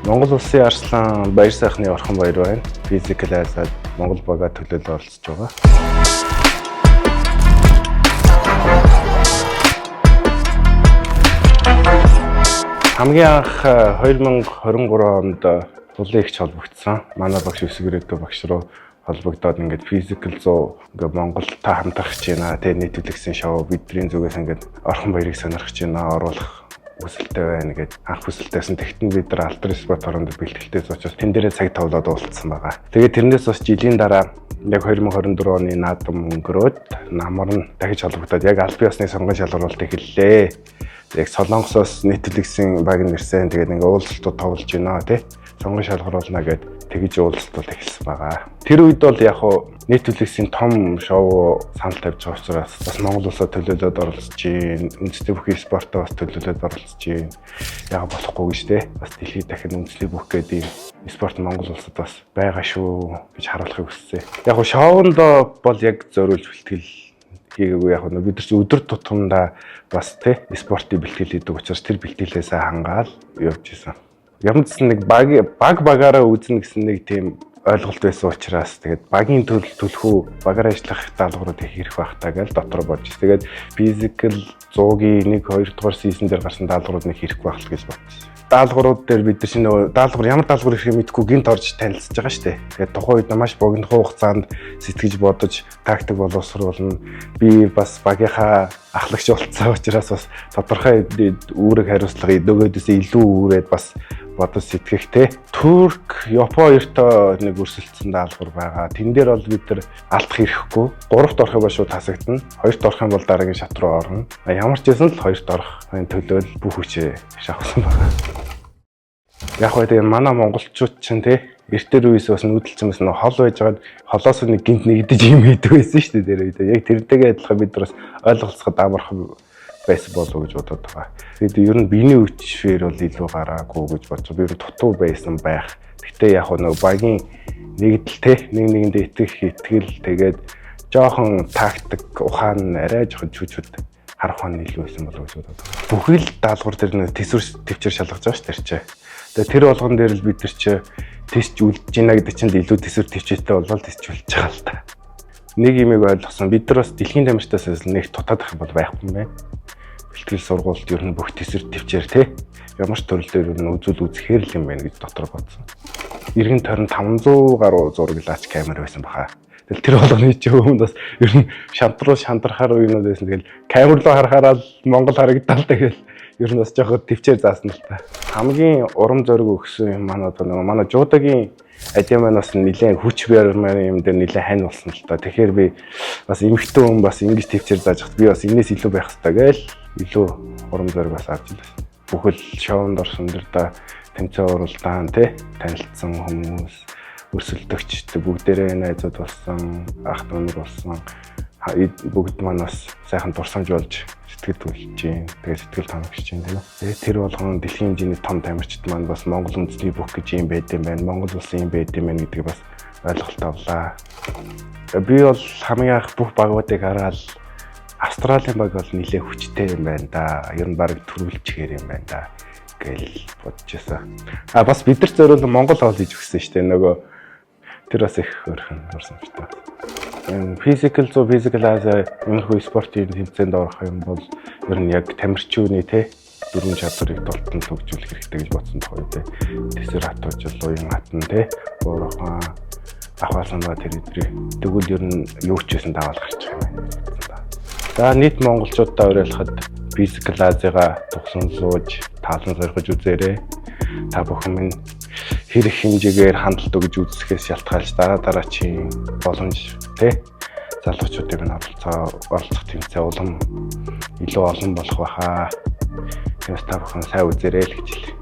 Монгол улсын Арслан баяр сайхны орхон баяр байна. Physical Azad Монгол бага төлөөлөл оролцож байгаа. Хамгийн анх 2023 онд тулын ихч холбогдсон. Манай багш өсгөрөөдөө багш руу холбогдоод ингээд Physical 100 ингээд Монголтай хамтрах гэж байна. Тэгээ нийтлэгсэн шоу бидний зүгээс ингээд орхон баярыг сонирхож байна. Оруулах хүсэлтэй байна гэд анх хүсэлтэйсэн. Тэгтэн бид нар Алтар спорт оронд бэлтгэлтэй учраас тэн дээрээ цаг тавлаад уулзсан байгаа. Тэгээд тэрнээс бас жилийн дараа яг 2024 оны наадам өнгөрөөд намар нь дахиж холбогдоод яг аль бие усны сонгон шалгаруулалт эхэллээ. Яг Солонгосоос нийтлэгсэн баг нэрсэн. Тэгээд ингээ уулзалтууд товлж байна тий. Сонгон шалгаруулна гэд тэгж уулзалтууд эхэлсэн байгаа. Тэр үед бол яг хуу нийтлэгсийн том шоу санал тавьж байгаа учраас бас Монгол улсад төлөөлөд оролцож байна. Үндэсний бүхий спортоо бас төлөөлөд оролцож байна. Яг болохгүй гэж тий. Бас дэлхийд дахин үндэсний бүх гэдэг ийм спорт Монгол улсад бас байгаа шүү гэж харуулахыг хүссэн. Яг хуу шоунд бол яг зориулж бэлтгэл хийгээгүй. Яг нь бид нар чи өдөр тутамдаа бас тий спортын бэлтгэл хийдэг учраас тэр бэлтгэлээс хангаал явж исэн. Ямар ч нэг багаараа үзнэ гэсэн нэг тийм ойлголт байсан учраас тэгээд багийн төлхөө багаар ажиллах даалгаврууд их хэрэг байх таа гэж дотор бодчих. Тэгээд Physical 100-ийн 1-2 дугаар сизон дээр гарсан даалгаврууд нэг хэрэг байх л гэж бодчих. Даалгаврууд дээр бид нар шинэ даалгавар ямар даалгавар ихийг мэдгүй гинт орж танилцж байгаа шүү дээ. Тэгээд тухайн үед маш богино хугацаанд сэтгэж бодож тактик боловсруулна. Би бас багийнхаа ахлагч болцсон учраас бас тодорхой үүрэг хариуцлага нөгөөдөөс илүү үүрээд бас бодож сэтгэхтэй. Турк, Япон хоёртой нэг өрсөлдсөн даалгавар байгаа. Тэн дээр бол бид нар алдах хэрэггүй. 3-т орох юм шууд тасагдана. 2-т орох юм бол дараагийн шат руу орно. Ямар ч байсан л 2-т орохын төлөөл бүх хүчээ шавхсан байна. Яг хөө тэгээ манай монголчууд чинь тий эртээр үеэс бас нүүдэлцэн бас нэг хол байж байгаад холоос нэг гинт нэгдэж юм хийдэг байсан шүү дээ. Яг тэрнтэйгээ адилхан бид нар бас ойлголцоход амархан байсан болов уу гэж бодоод байгаа. Тэгээд ер нь биений өвчшээр бол илүү гараагүй гэж бодож би ер нь дутуу байсан байх. Гэтэ яг нэг багийн нэгдэл те нэгэндээ итгэл тэгээд жоохон тактик ухаан арай жоохон чүчүүд харах нь илүү байсан болов уу гэж бодоод байгаа. Бүхий л даалгавар дээр нэг төсвөр төвчээр шалгаж байгаа шүү дээ. Тэгээд тэр болгон дээр л бид нар чи тест үлдэж байна гэдэг чинь илүү төсвөр төвчтэй болвол тест үлдэж байгаа л та. Нэг юмыг ойлгосон. Бид нар бас дэлхийн тамирчдаас нэг дутаадах юм бол байхгүй юм байна. Бэлтгэл сургуульд ер нь бүх төсвөр төвчээр те ямар ч төрөл дээр ер нь үзүүл үзэхээр л юм байна гэж дотор бодсон. Иргэн тойрон 500 гаруй зураг лаач камер байсан баха. Тэгэл тэр болгоны чи өмнө бас ер нь шантрахаар үеийнүүд байсан. Тэгэл камер руу харахаараа Монгол харагдал тэгэл ер нь бас жоохон төвчээр заасан л та. Хамгийн урам зориг өгсөн юм манай жуудагийн адиманаас нэлээд хүч баримаар юм дээр нэлээд хань болсон л та. Тэгэхээр би бас эмэгтэй хүн бас ингэж төвчээр зааж хат би бас энэс илүү байх хэрэгтэй гээл илүү урам зориг бас авч байна. Бүхэл шоунд орсон дэр да тэмцээн уралдаан тий танилцсан хүмүүс өрсөлдөгчтэй бүгдээрээ найзууд болсон ах дүү нар болсон бүгд маань бас сайхан дурсамж болж сэтгэл түлж байна. Тэгээд сэтгэл тоногч байна тийм. Тэр болгон дэлхийн хэмжээний том тамирчид маань бас Монгол үндэсний бүх гэж юм байд юм байна. Монгол улсын юм байд юм байна гэдгийг бас ойлголт авлаа. Би бол хамгийн анх бүх багуудыг хараад Австралийн баг бол нэлээд хүчтэй юм байна да. Ер нь баг төрүүлчихээр юм байна да гэж бодож байсан. Бас бид нар зөвөрөл Монгол хоол хийж өгсөн шүү дээ. Нөгөө тэр бас их хөрхөн дурсан шүү дээ. Physical Azad өмнөхөө спортын тэмцээнд орох юм бол ер нь яг тамирчууны те дөрвөн чадварыг толтон хөгжүүлэх хэрэгтэй гэж бодсон тохиол те. Тэсэр хатуужл уян хатан те уурхаа ахвалсанаа тэр өдрий тэгвэл ер нь юу ч гэсэн даваал гарчих юм байна. За нийт монголчуудаа уриалахад Physical Azad-га тугсан сууж таалан зорхиж үзээрэй. Та бүхэн минь хэрэг хэмжээгээр хандалт өгж үзэхээс шалтгаалж дараачийн боломж тий залуучуудыг нь оролцох тэмцээн улам илүү олон болох байхаа. Тэгээс та бүхэн сайн үзээрэй л гэж хэлье.